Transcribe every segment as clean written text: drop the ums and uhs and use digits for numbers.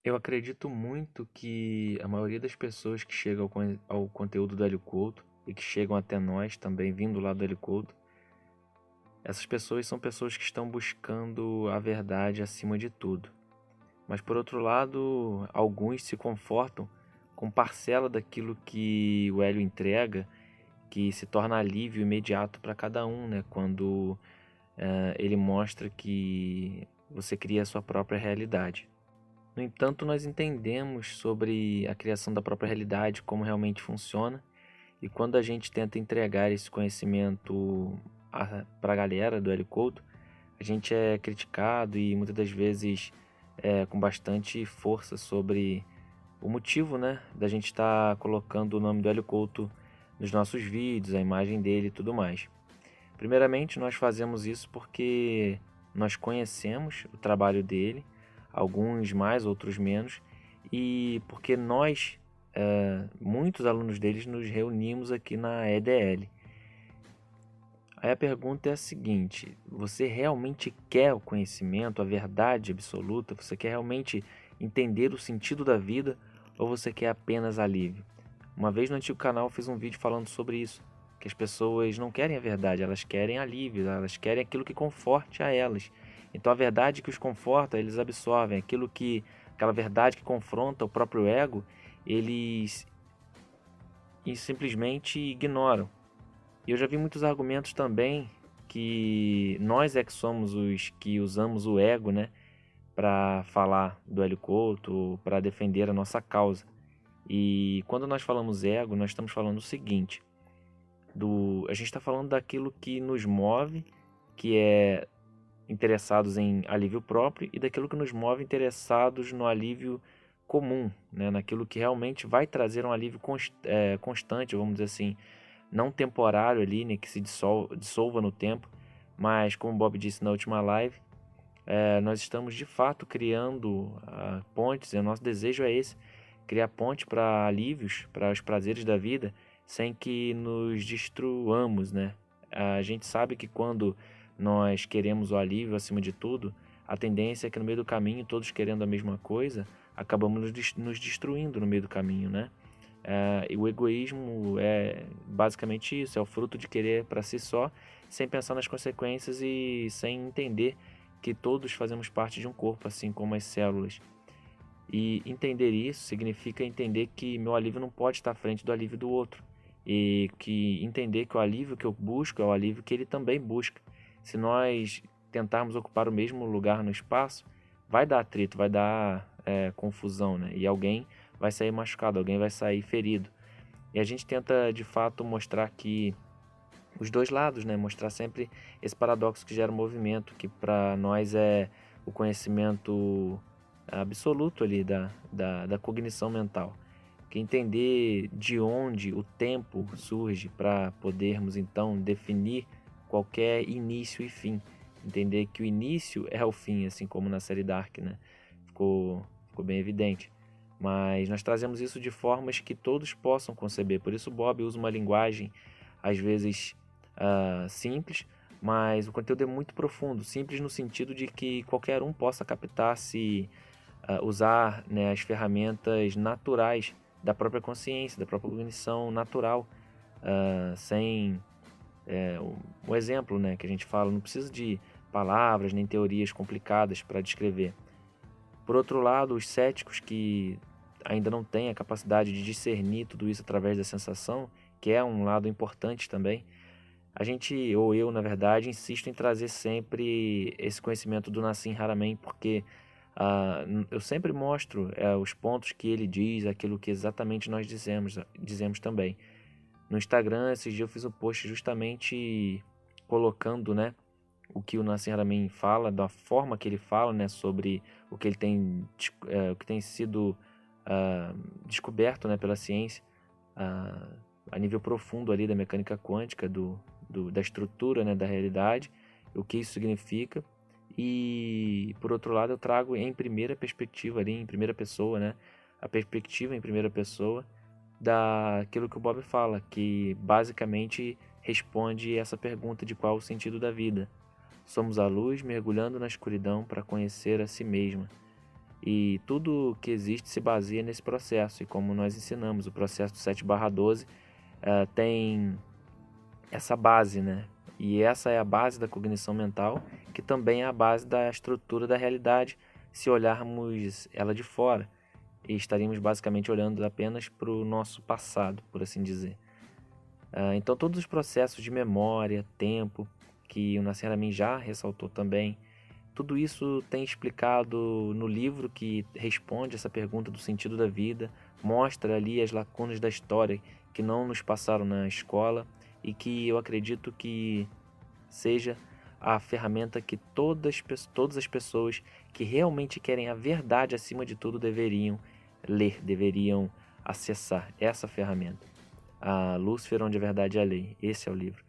Eu acredito muito que a maioria das pessoas que chegam ao conteúdo do Hélio Couto e que chegam até nós também vindo lá do Hélio Couto, essas pessoas são pessoas que estão buscando a verdade acima de tudo. Mas por outro lado, alguns se confortam com parcela daquilo que o Hélio entrega, que se torna alívio imediato para cada um, né? Quando ele mostra que você cria a sua própria realidade. No entanto, nós entendemos sobre a criação da própria realidade, como realmente funciona, e quando a gente tenta entregar esse conhecimento para a galera do Hélio Couto, a gente é criticado e muitas das vezes com bastante força sobre o motivo, né, da gente estar colocando o nome do Hélio Couto nos nossos vídeos, a imagem dele e tudo mais. Primeiramente, nós fazemos isso porque nós conhecemos o trabalho dele, alguns mais, outros menos, e porque nós, muitos alunos deles, nos reunimos aqui na EDL. Aí a pergunta é a seguinte: você realmente quer o conhecimento, a verdade absoluta? Você quer realmente entender o sentido da vida ou você quer apenas alívio? Uma vez no antigo canal eu fiz um vídeo falando sobre isso, que as pessoas não querem a verdade, elas querem alívio, elas querem aquilo que conforte a elas. Então a verdade que os conforta, eles absorvem, aquela verdade que confronta o próprio ego, eles simplesmente ignoram. E eu já vi muitos argumentos também que nós é que somos os que usamos o ego, né, para falar do Hélio Couto, para defender a nossa causa. E quando nós falamos ego, nós estamos falando o seguinte: a gente está falando daquilo que nos move, que é interessados em alívio próprio, e daquilo que nos move interessados no alívio comum, né? Naquilo que realmente vai trazer um alívio constante, vamos dizer assim, não temporário ali, né? Que se dissolva no tempo, mas como o Bob disse na última live, nós estamos de fato criando pontes, e o nosso desejo é esse: criar ponte para alívios, para os prazeres da vida, sem que nos destruamos, né? A gente sabe que quando nós queremos o alívio acima de tudo, a tendência é que no meio do caminho, todos querendo a mesma coisa, acabamos nos destruindo no meio do caminho, né? E o egoísmo é basicamente isso, é o fruto de querer para si só, sem pensar nas consequências e sem entender que todos fazemos parte de um corpo, assim como as células. E entender isso significa entender que meu alívio não pode estar à frente do alívio do outro. E que entender que o alívio que eu busco é o alívio que ele também busca. Se nós tentarmos ocupar o mesmo lugar no espaço, vai dar atrito, vai dar confusão, né? E alguém vai sair machucado, alguém vai sair ferido. E a gente tenta de fato mostrar que os dois lados, né? Mostrar sempre esse paradoxo que gera o movimento, que para nós é o conhecimento absoluto ali da cognição mental. Que entender de onde o tempo surge para podermos então definir qualquer início e fim. Entender que o início é o fim, assim como na série Dark, né? Ficou bem evidente. Mas nós trazemos isso de formas que todos possam conceber. Por isso o Bob usa uma linguagem, às vezes, simples, mas o conteúdo é muito profundo. Simples no sentido de que qualquer um possa captar se usar, né, as ferramentas naturais da própria consciência, da própria cognição natural, sem um exemplo, né, que a gente fala, não precisa de palavras nem teorias complicadas para descrever. Por outro lado, os céticos que ainda não têm a capacidade de discernir tudo isso através da sensação, que é um lado importante também, a gente, ou eu, na verdade, insisto em trazer sempre esse conhecimento do Nassim Haramein, porque eu sempre mostro os pontos que ele diz, aquilo que exatamente nós dizemos também. No Instagram, esses dias eu fiz um post justamente colocando, né, o que o Nassim Haramein fala, da forma que ele fala, né, sobre o que ele o que tem sido descoberto, né, pela ciência, a nível profundo ali da mecânica quântica, da estrutura, né, da realidade, o que isso significa. E por outro lado eu trago em primeira perspectiva ali, em primeira pessoa, né, a perspectiva em primeira pessoa daquilo que o Bob fala, que basicamente responde essa pergunta de qual o sentido da vida. Somos a luz mergulhando na escuridão para conhecer a si mesma. E tudo que existe se baseia nesse processo. E como nós ensinamos, o processo do 7/12 tem essa base, né? E essa é a base da cognição mental, que também é a base da estrutura da realidade, se olharmos ela de fora. E estaríamos basicamente olhando apenas para o nosso passado, por assim dizer. Então todos os processos de memória, tempo, que o Nassim Haramein já ressaltou também, tudo isso tem explicado no livro que responde essa pergunta do sentido da vida, mostra ali as lacunas da história que não nos passaram na escola e que eu acredito que seja a ferramenta que todas as pessoas que realmente querem a verdade acima de tudo deveriam ler, deveriam acessar essa ferramenta. A Lúcifer, onde a verdade é a lei. Esse é o livro.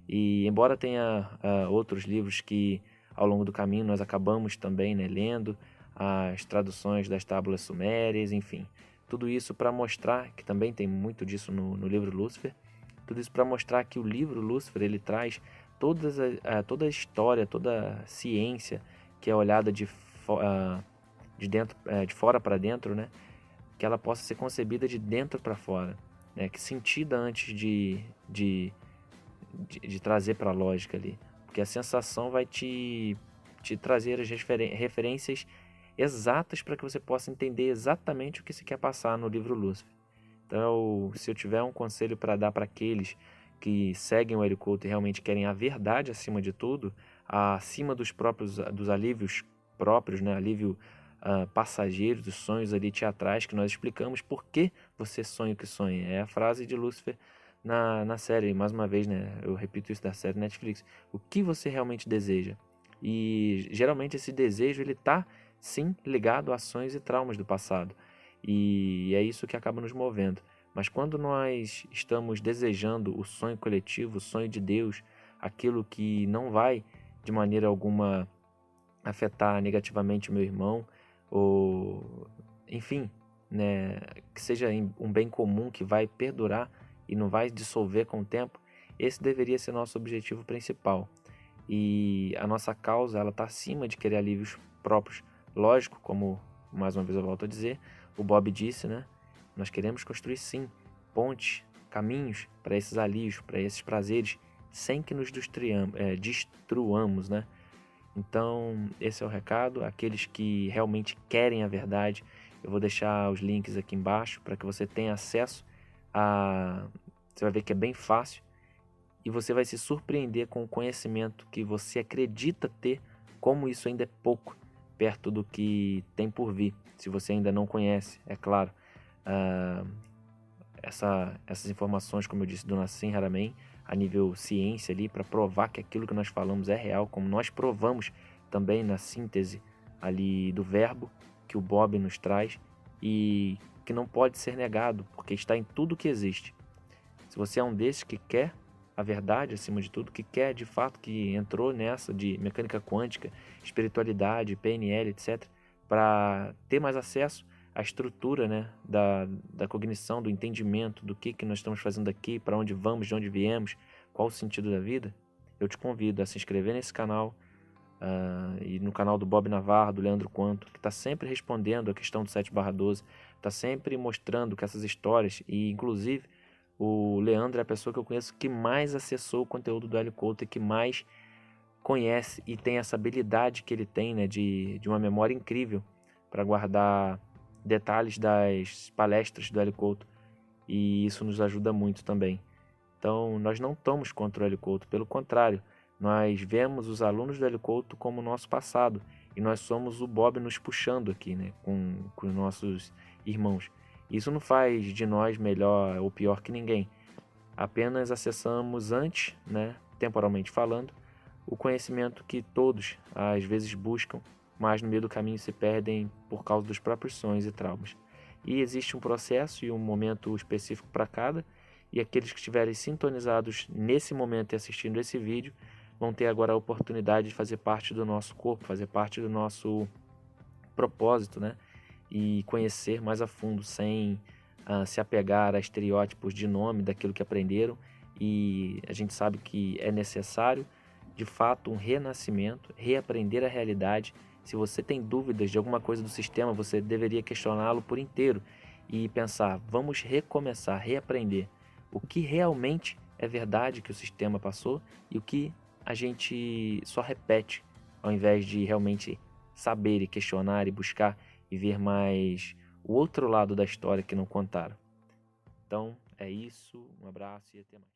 E embora tenha outros livros que ao longo do caminho nós acabamos também, né, lendo, as traduções das tábuas sumérias, enfim. Tudo isso para mostrar, que também tem muito disso no livro Lúcifer, tudo isso para mostrar que o livro Lúcifer ele traz toda a história, toda a ciência que é olhada de fora para dentro, né? Que ela possa ser concebida de dentro para fora, né? Que sentida antes de trazer para a lógica ali, porque a sensação vai te trazer as referências exatas para que você possa entender exatamente o que se quer passar no livro Lúcifer. Então, se eu tiver um conselho para dar para aqueles que seguem o Hélio Couto e realmente querem a verdade acima de tudo, acima dos alívios próprios, né? Alívio passageiro, dos sonhos ali teatrais que nós explicamos por que você sonha o que sonha. É a frase de Lúcifer na série, mais uma vez, né? Eu repito isso da série Netflix. O que você realmente deseja? E geralmente esse desejo ele está sim ligado a ações e traumas do passado. E é isso que acaba nos movendo. Mas quando nós estamos desejando o sonho coletivo, o sonho de Deus, aquilo que não vai de maneira alguma afetar negativamente o meu irmão, ou enfim, né, que seja um bem comum que vai perdurar e não vai dissolver com o tempo, esse deveria ser nosso objetivo principal. E a nossa causa ela está acima de querer alívios próprios. Lógico, como mais uma vez eu volto a dizer, o Bob disse, né? Nós queremos construir sim pontes, caminhos para esses alívios, para esses prazeres, sem que nos destruamos, né? Então, esse é o recado. Aqueles que realmente querem a verdade, eu vou deixar os links aqui embaixo para que você tenha acesso a. Você vai ver que é bem fácil e você vai se surpreender com o conhecimento que você acredita ter, como isso ainda é pouco perto do que tem por vir. Se você ainda não conhece, é claro. Essas informações, como eu disse, do Nassim Haramein, a nível ciência ali, para provar que aquilo que nós falamos é real, como nós provamos também na síntese ali do verbo que o Bob nos traz e que não pode ser negado, porque está em tudo que existe. Se você é um desses que quer a verdade acima de tudo, que quer de fato, que entrou nessa de mecânica quântica, espiritualidade, PNL, etc., para ter mais acesso à estrutura, né, da cognição, do entendimento, do que nós estamos fazendo aqui, para onde vamos, de onde viemos, qual o sentido da vida, eu te convido a se inscrever nesse canal e no canal do Bob Navarro, do Leandro Quanto, que está sempre respondendo a questão do 7/12, está sempre mostrando que essas histórias, e inclusive o Leandro é a pessoa que eu conheço que mais acessou o conteúdo do Hélio Couto e que mais conhece e tem essa habilidade que ele tem, né, de uma memória incrível para guardar detalhes das palestras do Hélio Couto, e isso nos ajuda muito também. Então, nós não estamos contra o Hélio Couto, pelo contrário, nós vemos os alunos do Hélio Couto como o nosso passado, e nós somos o Bob nos puxando aqui, né, com os nossos irmãos. Isso não faz de nós melhor ou pior que ninguém. Apenas acessamos antes, né, temporalmente falando, o conhecimento que todos às vezes buscam, mas no meio do caminho se perdem por causa dos próprios sonhos e traumas. E existe um processo e um momento específico para cada, e aqueles que estiverem sintonizados nesse momento e assistindo esse vídeo vão ter agora a oportunidade de fazer parte do nosso corpo, fazer parte do nosso propósito, né? E conhecer mais a fundo, sem se apegar a estereótipos de nome daquilo que aprenderam. E a gente sabe que é necessário, de fato, um renascimento, reaprender a realidade Se você tem dúvidas de alguma coisa do sistema, você deveria questioná-lo por inteiro e pensar, vamos recomeçar, reaprender o que realmente é verdade que o sistema passou e o que a gente só repete, ao invés de realmente saber e questionar e buscar e ver mais o outro lado da história que não contaram. Então, é isso, um abraço e até mais.